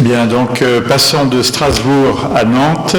Bien, donc passons de Strasbourg à Nantes,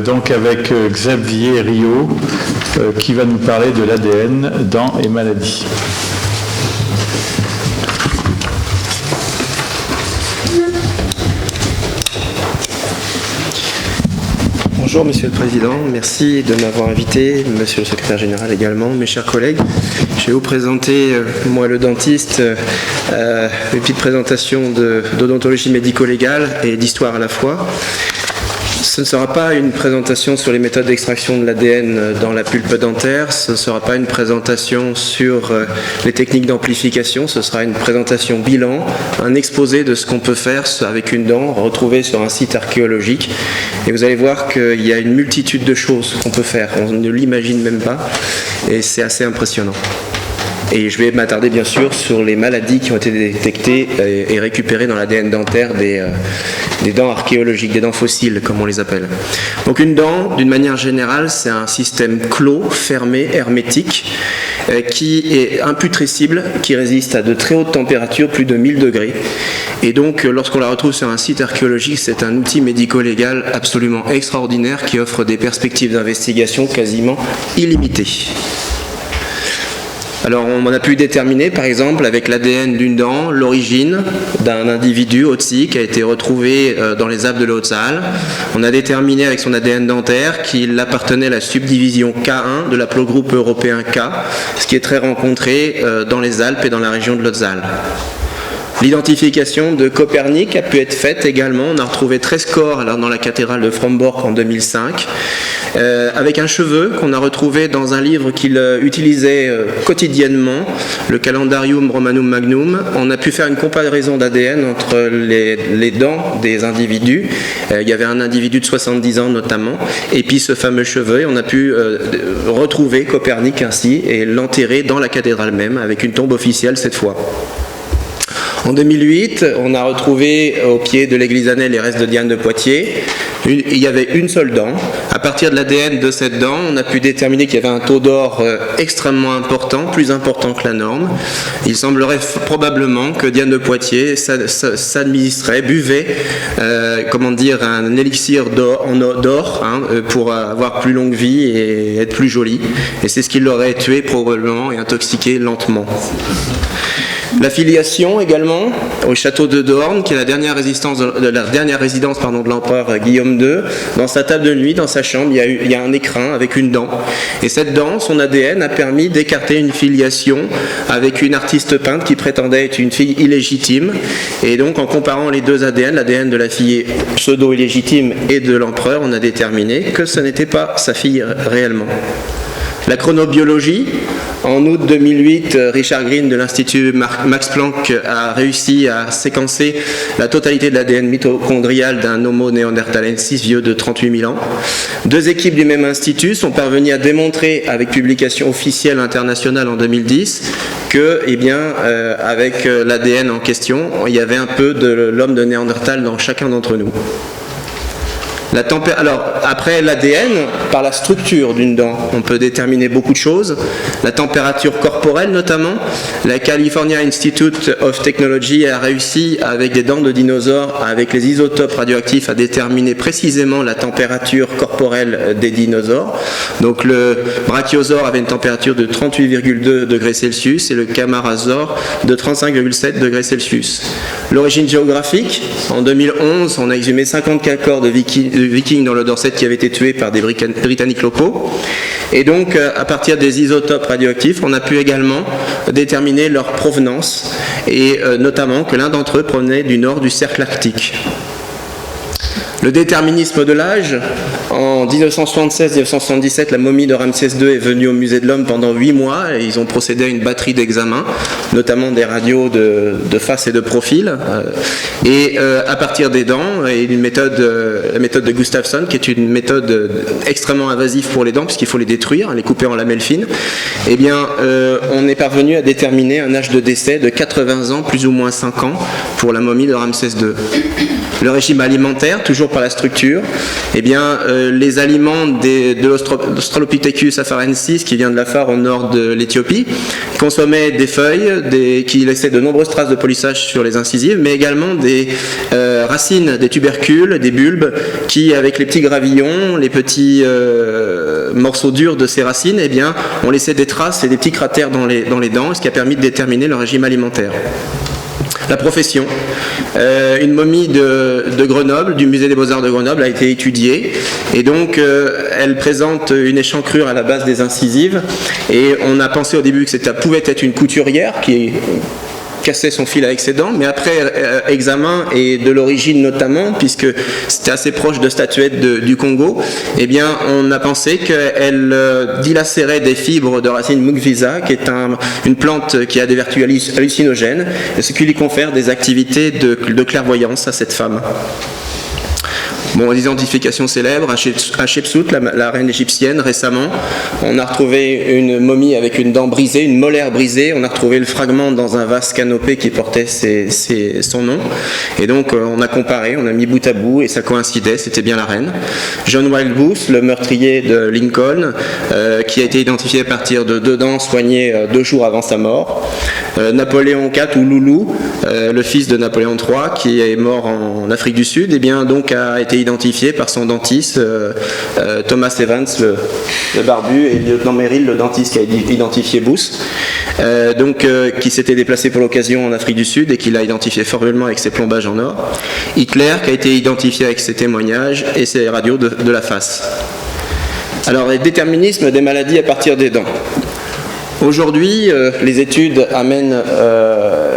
donc avec Xavier Rio, qui va nous parler de l'ADN, dents et maladies. Bonjour Monsieur le Président, merci de m'avoir invité, Monsieur le Secrétaire Général également, mes chers collègues. Je vais vous présenter, moi le dentiste, une petite présentation d'odontologie médico-légale et d'histoire à la fois. Ce ne sera pas une présentation sur les méthodes d'extraction de l'ADN dans la pulpe dentaire, ce ne sera pas une présentation sur les techniques d'amplification, ce sera une présentation bilan, un exposé de ce qu'on peut faire avec une dent retrouvée sur un site archéologique. Et vous allez voir qu'il y a une multitude de choses qu'on peut faire, on ne l'imagine même pas, et c'est assez impressionnant. Et je vais m'attarder bien sûr sur les maladies qui ont été détectées et récupérées dans l'ADN dentaire des dents archéologiques, des dents fossiles comme on les appelle. Donc une dent, d'une manière générale, c'est un système clos, fermé, hermétique, qui est imputrescible, qui résiste à de très hautes températures, plus de 1000 degrés. Et donc lorsqu'on la retrouve sur un site archéologique, c'est un outil médico-légal absolument extraordinaire qui offre des perspectives d'investigation quasiment illimitées. Alors on a pu déterminer par exemple avec l'ADN d'une dent l'origine d'un individu Otzi qui a été retrouvé dans les Alpes de la Haute-Saale. On a déterminé avec son ADN dentaire qu'il appartenait à la subdivision K1 de l'aplogroupe européen K, ce qui est très rencontré dans les Alpes et dans la région de l'Haute-Saale. L'identification de Copernic a pu être faite également. On a retrouvé 13 corps dans la cathédrale de Frombork en 2005, avec un cheveu qu'on a retrouvé dans un livre qu'il utilisait quotidiennement, le Calendarium Romanum Magnum. On a pu faire une comparaison d'ADN entre les dents des individus. Il y avait un individu de 70 ans notamment, et puis ce fameux cheveu. Et on a pu retrouver Copernic ainsi et l'enterrer dans la cathédrale même, avec une tombe officielle cette fois. En 2008, on a retrouvé au pied de l'église Annelle les restes de Diane de Poitiers. Il y avait une seule dent. À partir de l'ADN de cette dent, on a pu déterminer qu'il y avait un taux d'or extrêmement important, plus important que la norme. Il semblerait probablement que Diane de Poitiers s'administrait, buvait, un élixir d'or pour avoir plus longue vie et être plus jolie. Et c'est ce qui l'aurait tué probablement et intoxiqué lentement. La filiation également au château de Dorne, qui est la dernière résidence de l'empereur Guillaume II. Dans sa table de nuit, dans sa chambre, il y a un écrin avec une dent. Et cette dent, son ADN a permis d'écarter une filiation avec une artiste peintre qui prétendait être une fille illégitime. Et donc, en comparant les deux ADN, l'ADN de la fille pseudo-illégitime et de l'empereur, on a déterminé que ce n'était pas sa fille réellement. La chronobiologie, en août 2008, Richard Green de l'Institut Max Planck a réussi à séquencer la totalité de l'ADN mitochondrial d'un Homo neanderthalensis vieux de 38 000 ans. Deux équipes du même institut sont parvenues à démontrer, avec publication officielle internationale en 2010, que, avec l'ADN en question, il y avait un peu de l'homme de Néandertal dans chacun d'entre nous. Alors, après l'ADN, par la structure d'une dent, on peut déterminer beaucoup de choses. La température corporelle notamment. La California Institute of Technology a réussi, avec des dents de dinosaures, avec les isotopes radioactifs, à déterminer précisément la température corporelle des dinosaures. Donc le brachiosaure avait une température de 38,2 degrés Celsius et le camarasaure de 35,7 degrés Celsius. L'origine géographique, en 2011, on a exhumé 54 corps de vikings dans le Dorset qui avaient été tués par des Britanniques locaux. Et donc, à partir des isotopes radioactifs, on a pu également déterminer leur provenance, et notamment que l'un d'entre eux provenait du nord du cercle arctique. Le déterminisme de l'âge, en 1976-1977, la momie de Ramsès II est venue au musée de l'homme pendant 8 mois et ils ont procédé à une batterie d'examens, notamment des radios de face et de profil. Et à partir des dents, et la méthode de Gustafsson, qui est une méthode extrêmement invasive pour les dents, puisqu'il faut les détruire, les couper en lamelles fines, on est parvenu à déterminer un âge de décès de 80 ans, plus ou moins 5 ans, pour la momie de Ramsès II. Le régime alimentaire, toujours par la structure, eh bien, les aliments de l'Australopithecus afarensis, qui vient de l'Afar au nord de l'Éthiopie, consommaient des feuilles qui laissaient de nombreuses traces de polissage sur les incisives, mais également des racines, des tubercules, des bulbes, qui, avec les petits gravillons, les petits morceaux durs de ces racines, eh bien, ont laissé des traces et des petits cratères dans les dents, ce qui a permis de déterminer le régime alimentaire. La profession. Une momie de Grenoble, du musée des Beaux-Arts de Grenoble, a été étudiée, et donc elle présente une échancrure à la base des incisives, et on a pensé au début que ça pouvait être une couturière qui cassait son fil avec ses dents, mais après examen, et de l'origine notamment, puisque c'était assez proche de statuettes du Congo, eh bien on a pensé qu'elle dilacérait des fibres de racine Mugvisa, qui est une plante qui a des vertus hallucinogènes, ce qui lui confère des activités de clairvoyance à cette femme. Bon, les identifications célèbres, Hatshepsut, la reine égyptienne, récemment, on a retrouvé une momie avec une dent brisée, une molaire brisée, on a retrouvé le fragment dans un vase canopé qui portait son nom, et donc on a comparé, on a mis bout à bout, et ça coïncidait, c'était bien la reine. John Wilkes Booth, le meurtrier de Lincoln, qui a été identifié à partir de 2 dents soignées 2 jours avant sa mort. Napoléon IV, ou Loulou, le fils de Napoléon III, qui est mort en Afrique du Sud, et bien donc a été identifié par son dentiste Thomas Evans, le barbu, et le lieutenant Merrill, le dentiste qui a identifié Booth, qui s'était déplacé pour l'occasion en Afrique du Sud et qui l'a identifié formellement avec ses plombages en or. Hitler, qui a été identifié avec ses témoignages et ses radios de la face. Alors, le déterminisme des maladies à partir des dents. Aujourd'hui, les études amènent,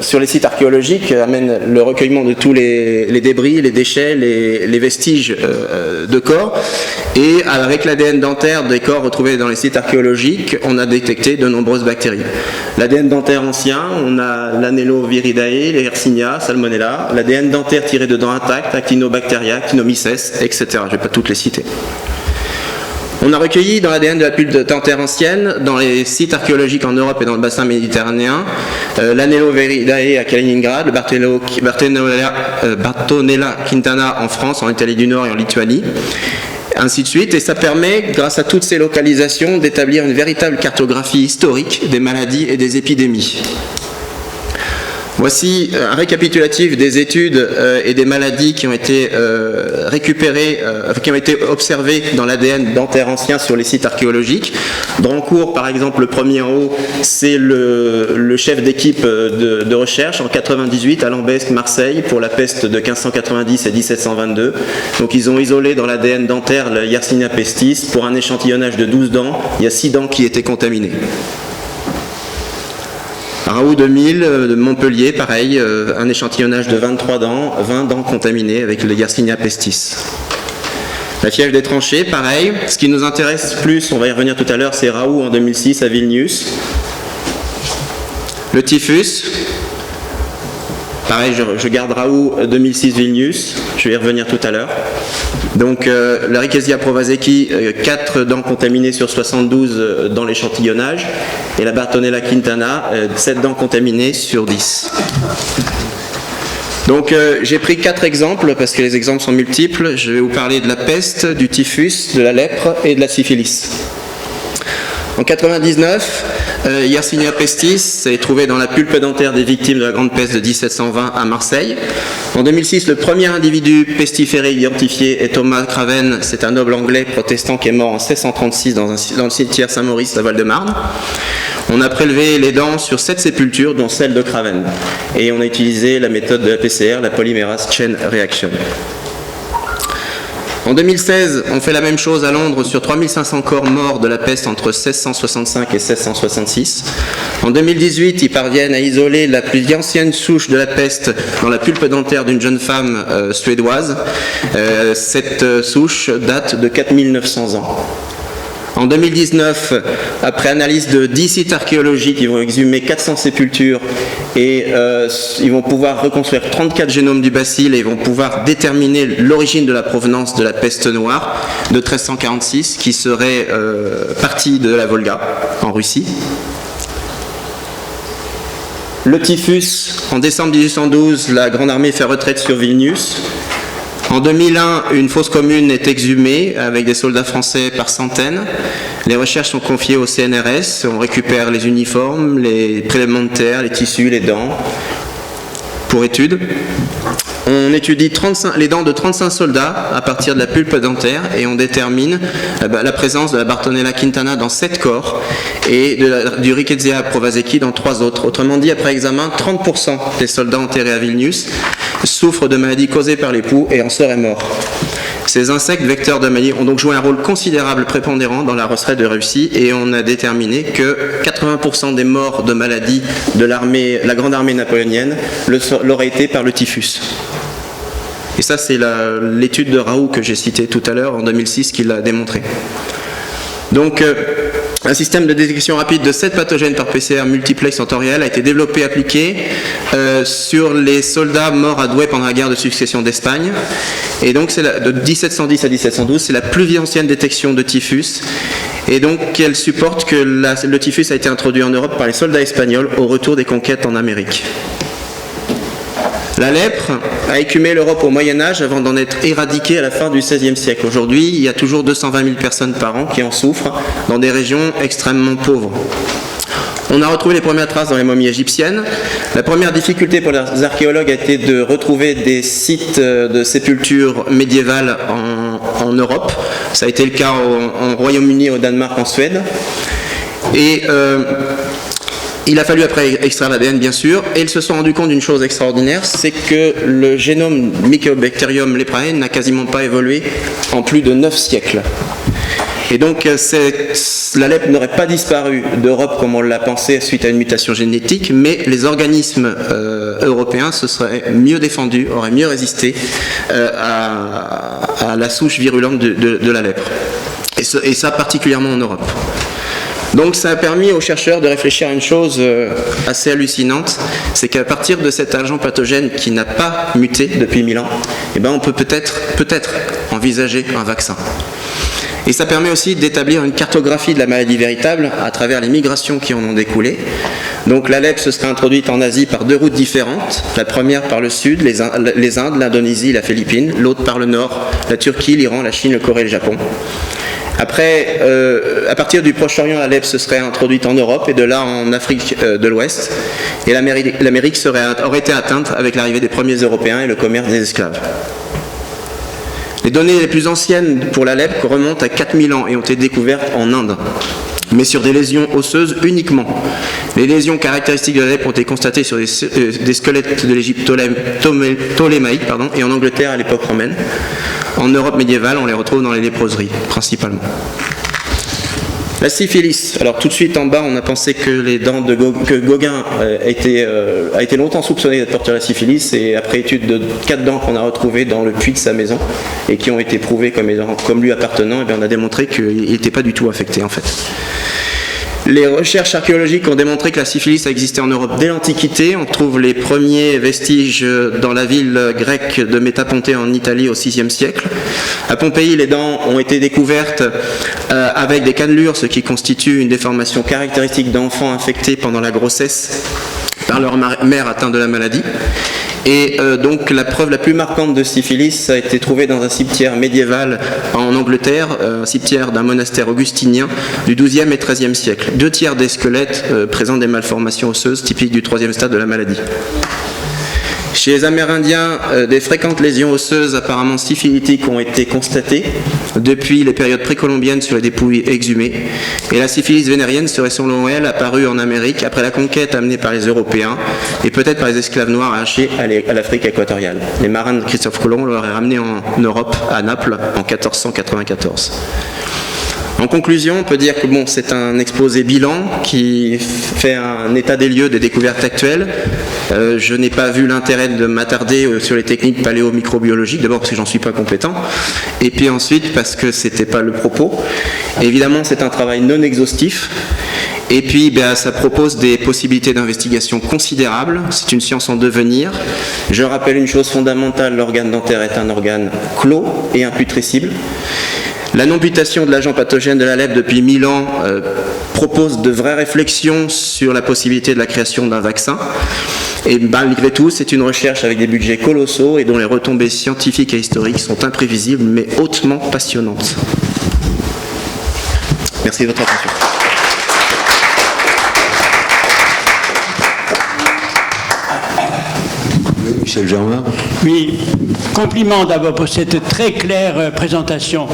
sur les sites archéologiques, amènent le recueillement de tous les débris, les déchets, les vestiges de corps. Et avec l'ADN dentaire des corps retrouvés dans les sites archéologiques, on a détecté de nombreuses bactéries. L'ADN dentaire ancien, on a l'Anelloviridae, les Yersinia, Salmonella. L'ADN dentaire tiré de dents intactes, Actinobacteria, Actinomyces, etc. Je ne vais pas toutes les citer. On a recueilli dans l'ADN de la pulpe dentaire ancienne, dans les sites archéologiques en Europe et dans le bassin méditerranéen, l'Anelloviridae à Kaliningrad, le Bartonella quintana en France, en Italie du Nord et en Lituanie, ainsi de suite. Et ça permet, grâce à toutes ces localisations, d'établir une véritable cartographie historique des maladies et des épidémies. Voici un récapitulatif des études et des maladies qui ont été récupérées, qui ont été observées dans l'ADN dentaire ancien sur les sites archéologiques. Drancourt, par exemple, le premier en haut, c'est le chef d'équipe de recherche en 98 à Lambesc, Marseille, pour la peste de 1590 et 1722. Donc ils ont isolé dans l'ADN dentaire le Yersinia pestis. Pour un échantillonnage de 12 dents, il y a 6 dents qui étaient contaminées. Raoult 2000 de Montpellier, pareil, un échantillonnage de 23 dents, 20 dents contaminées avec le Yersinia pestis. La fièvre des tranchées, pareil. Ce qui nous intéresse plus, on va y revenir tout à l'heure, c'est Raoult en 2006 à Vilnius. Le typhus, pareil, je garde Raoult 2006 Vilnius, je vais y revenir tout à l'heure. Donc la Rickettsia provazeki, 4 dents contaminées sur 72 dans l'échantillonnage, et la Bartonella quintana, 7 dents contaminées sur 10. Donc j'ai pris 4 exemples parce que les exemples sont multiples. Je vais vous parler de la peste, du typhus, de la lèpre et de la syphilis. En 1999, Yersinia pestis s'est trouvé dans la pulpe dentaire des victimes de la Grande Peste de 1720 à Marseille. En 2006, le premier individu pestiféré identifié est Thomas Craven. C'est un noble anglais protestant qui est mort en 1636 dans le cimetière Saint-Maurice à Val-de-Marne. On a prélevé les dents sur 7 sépultures, dont celle de Craven. Et on a utilisé la méthode de la PCR, la Polymerase Chain Reaction. En 2016, on fait la même chose à Londres sur 3500 corps morts de la peste entre 1665 et 1666. En 2018, ils parviennent à isoler la plus ancienne souche de la peste dans la pulpe dentaire d'une jeune femme suédoise. Cette souche date de 4900 ans. En 2019, après analyse de 10 sites archéologiques, ils vont exhumer 400 sépultures et ils vont pouvoir reconstruire 34 génomes du bacille et ils vont pouvoir déterminer l'origine de la provenance de la peste noire de 1346 qui serait partie de la Volga en Russie. Le typhus, en décembre 1812, la Grande Armée fait retraite sur Vilnius. En 2001, une fosse commune est exhumée avec des soldats français par centaines. Les recherches sont confiées au CNRS. On récupère les uniformes, les prélèvements de terre, les tissus, les dents pour étude. On étudie les dents de 35 soldats à partir de la pulpe dentaire et on détermine la présence de la Bartonella quintana dans 7 corps et du Rickettsia provazeki dans 3 autres. Autrement dit, après examen, 30% des soldats enterrés à Vilnius souffrent de maladies causées par les poux et en seraient morts. Ces insectes vecteurs de maladies ont donc joué un rôle considérable, prépondérant dans la retraite de Russie et on a déterminé que 80% des morts de maladies de la grande armée napoléonienne l'auraient été par le typhus. Et ça, c'est l'étude de Raoult que j'ai citée tout à l'heure en 2006 qui l'a démontré. Donc, un système de détection rapide de 7 pathogènes par PCR multiplex en temps réel a été développé et appliqué sur les soldats morts à Douai pendant la guerre de succession d'Espagne. Et donc, de 1710 à 1712, c'est la plus ancienne détection de typhus. Et donc, elle supporte que le typhus a été introduit en Europe par les soldats espagnols au retour des conquêtes en Amérique. La lèpre a écumé l'Europe au Moyen-Âge avant d'en être éradiquée à la fin du XVIe siècle. Aujourd'hui, il y a toujours 220 000 personnes par an qui en souffrent dans des régions extrêmement pauvres. On a retrouvé les premières traces dans les momies égyptiennes. La première difficulté pour les archéologues a été de retrouver des sites de sépultures médiévales en Europe. Ça a été le cas en Royaume-Uni, au Danemark, en Suède. Et il a fallu après extraire l'ADN, bien sûr, et ils se sont rendus compte d'une chose extraordinaire, c'est que le génome Mycobacterium leprae n'a quasiment pas évolué en plus de 9 siècles. Et donc, la lèpre n'aurait pas disparu d'Europe comme on l'a pensé suite à une mutation génétique, mais les organismes européens se seraient mieux défendus, auraient mieux résisté à la souche virulente de la lèpre. Et ça particulièrement en Europe. Donc ça a permis aux chercheurs de réfléchir à une chose assez hallucinante, c'est qu'à partir de cet agent pathogène qui n'a pas muté depuis 1000 ans, on peut peut-être envisager un vaccin. Et ça permet aussi d'établir une cartographie de la maladie véritable à travers les migrations qui en ont découlé. Donc la lèpre se serait introduite en Asie par 2 routes différentes. La première par le sud, les Indes, l'Indonésie, la Philippine. L'autre par le nord, la Turquie, l'Iran, la Chine, la Corée et le Japon. Après, à partir du Proche-Orient, la lèpre se serait introduite en Europe et de là en Afrique de l'Ouest. Et l'Amérique aurait été atteinte avec l'arrivée des premiers Européens et le commerce des esclaves. Les données les plus anciennes pour la lèpre remontent à 4000 ans et ont été découvertes en Inde, mais sur des lésions osseuses uniquement. Les lésions caractéristiques de la lèpre ont été constatées sur des squelettes de l'Égypte ptolémaïque et en Angleterre à l'époque romaine. En Europe médiévale, on les retrouve dans les léproseries, principalement. La syphilis. Alors tout de suite en bas, on a pensé que les dents que Gauguin a été longtemps soupçonné d'être porteur de la syphilis, et après étude de 4 dents qu'on a retrouvées dans le puits de sa maison et qui ont été prouvées comme lui appartenant, on a démontré qu'il n'était pas du tout affecté en fait. Les recherches archéologiques ont démontré que la syphilis a existé en Europe dès l'Antiquité. On trouve les premiers vestiges dans la ville grecque de Métaponté en Italie au VIe siècle. À Pompéi, les dents ont été découvertes avec des cannelures, ce qui constitue une déformation caractéristique d'enfants infectés pendant la grossesse par leur mère atteinte de la maladie. Et donc la preuve la plus marquante de syphilis a été trouvée dans un cimetière médiéval en Angleterre, un cimetière d'un monastère augustinien du XIIe et XIIIe siècle. 2 tiers des squelettes présentent des malformations osseuses typiques du 3e stade de la maladie. Chez les Amérindiens, des fréquentes lésions osseuses apparemment syphilitiques ont été constatées depuis les périodes précolombiennes sur les dépouilles exhumées. Et la syphilis vénérienne serait selon elle apparue en Amérique après la conquête amenée par les Européens et peut-être par les esclaves noirs arrachés à l'Afrique équatoriale. Les marins de Christophe Colomb l'auraient ramené en Europe, à Naples, en 1494. En conclusion, on peut dire que c'est un exposé bilan qui fait un état des lieux des découvertes actuelles. Je n'ai pas vu l'intérêt de m'attarder sur les techniques paléomicrobiologiques, d'abord parce que j'en suis pas compétent, et puis ensuite parce que c'était pas le propos. Évidemment, c'est un travail non exhaustif. Et puis, ça propose des possibilités d'investigation considérables. C'est une science en devenir. Je rappelle une chose fondamentale, l'organe dentaire est un organe clos et imputrescible. La non-mutation de l'agent pathogène de la lèpre depuis 1000 ans propose de vraies réflexions sur la possibilité de la création d'un vaccin. Et malgré tout, c'est une recherche avec des budgets colossaux et dont les retombées scientifiques et historiques sont imprévisibles mais hautement passionnantes. Merci de votre attention. Michel Germain. Oui, compliment d'abord pour cette très claire présentation.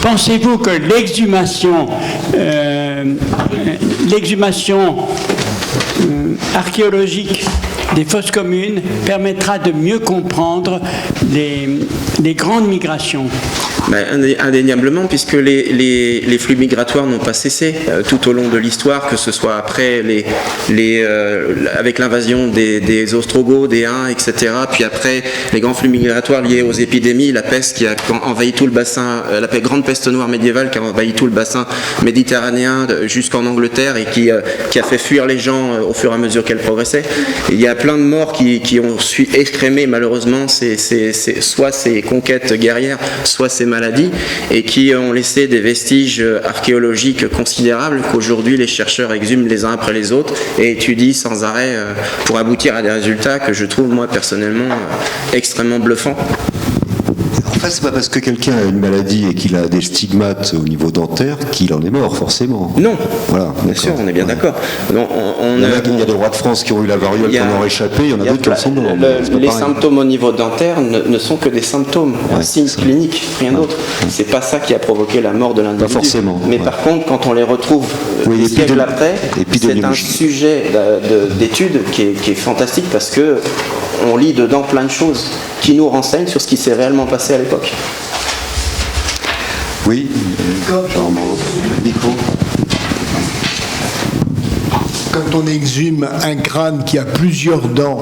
Pensez-vous que l'exhumation archéologique des fosses communes permettra de mieux comprendre les grandes migrations? Indéniablement, puisque les flux migratoires n'ont pas cessé tout au long de l'histoire, que ce soit après avec l'invasion des Ostrogoths, des Huns, etc. Puis après les grands flux migratoires liés aux épidémies, la peste qui a envahi tout le bassin, la grande peste noire médiévale qui a envahi tout le bassin méditerranéen jusqu'en Angleterre et qui a fait fuir les gens au fur et à mesure qu'elle progressait. Il y a plein de morts qui ont su écrémer malheureusement soit ces conquêtes guerrières, soit ces maladies, et qui ont laissé des vestiges archéologiques considérables qu'aujourd'hui les chercheurs exhument les uns après les autres et étudient sans arrêt pour aboutir à des résultats que je trouve moi personnellement extrêmement bluffants. En fait, c'est pas parce que quelqu'un a une maladie et qu'il a des stigmates au niveau dentaire qu'il en est mort, forcément. Non, voilà, bien sûr, on est bien d'accord. Il y a des rois de France qui ont eu la variole, qui en ont échappé, il y en a d'autres qui en sont morts. Les symptômes au niveau dentaire ne sont que des symptômes, un signe clinique, rien d'autre. C'est pas ça qui a provoqué la mort de l'individu. Pas forcément. Mais par contre, quand on les retrouve des siècles après, c'est un sujet d'étude qui est fantastique parce que on lit dedans plein de choses qui nous renseignent sur ce qui s'est réellement passé à l'époque. Oui, micro. Quand on exhume un crâne qui a plusieurs dents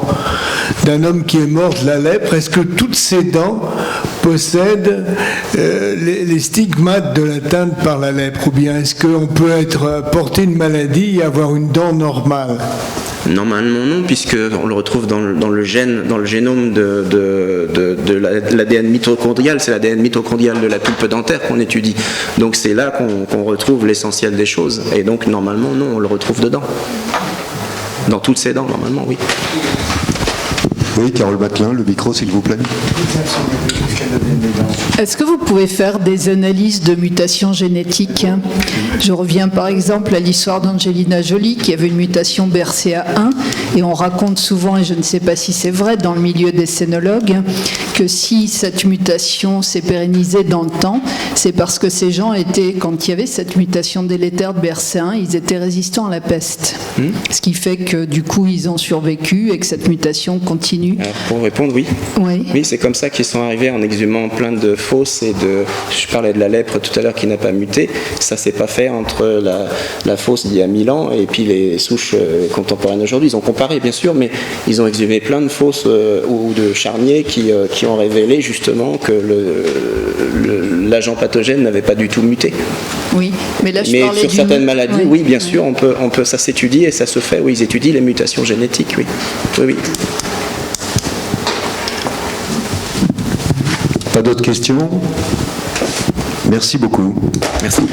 d'un homme qui est mort de la lèpre, est-ce que toutes ces dents possèdent les stigmates de l'atteinte par la lèpre, ou bien est-ce qu'on peut porter une maladie et avoir une dent normale? Normalement non, puisqu'on le retrouve dans le génome de l'ADN mitochondrial. C'est l'ADN mitochondrial de la pulpe dentaire qu'on étudie. Donc c'est là qu'on retrouve l'essentiel des choses. Et donc normalement non, on le retrouve dedans. Dans toutes ces dents, normalement, oui. Oui, Carole Bacquelin, le micro s'il vous plaît. Est-ce que vous pouvez faire des analyses de mutations génétiques? Je reviens par exemple à l'histoire d'Angelina Jolie qui avait une mutation BRCA1 et on raconte souvent, et je ne sais pas si c'est vrai dans le milieu des scénologues, que si cette mutation s'est pérennisée dans le temps, c'est parce que ces gens étaient, quand il y avait cette mutation délétère de BRCA1, ils étaient résistants à la peste. Ce qui fait que du coup ils ont survécu et que cette mutation continue. Alors, pour répondre, oui. Oui, c'est comme ça qu'ils sont arrivés en exhumant plein de fosses et je parlais de la lèpre tout à l'heure qui n'a pas muté. Ça s'est pas fait entre la fosse d'il y a 1000 ans et puis les souches contemporaines aujourd'hui. Ils ont comparé bien sûr, mais ils ont exhumé plein de fosses ou de charniers qui ont révélé justement que l'agent pathogène n'avait pas du tout muté. Oui, mais là je parlais sur certaines maladies, oui, bien sûr, on peut, ça s'étudie et ça se fait. Oui, ils étudient les mutations génétiques, oui. Oui. Pas d'autres questions? Merci beaucoup. Merci.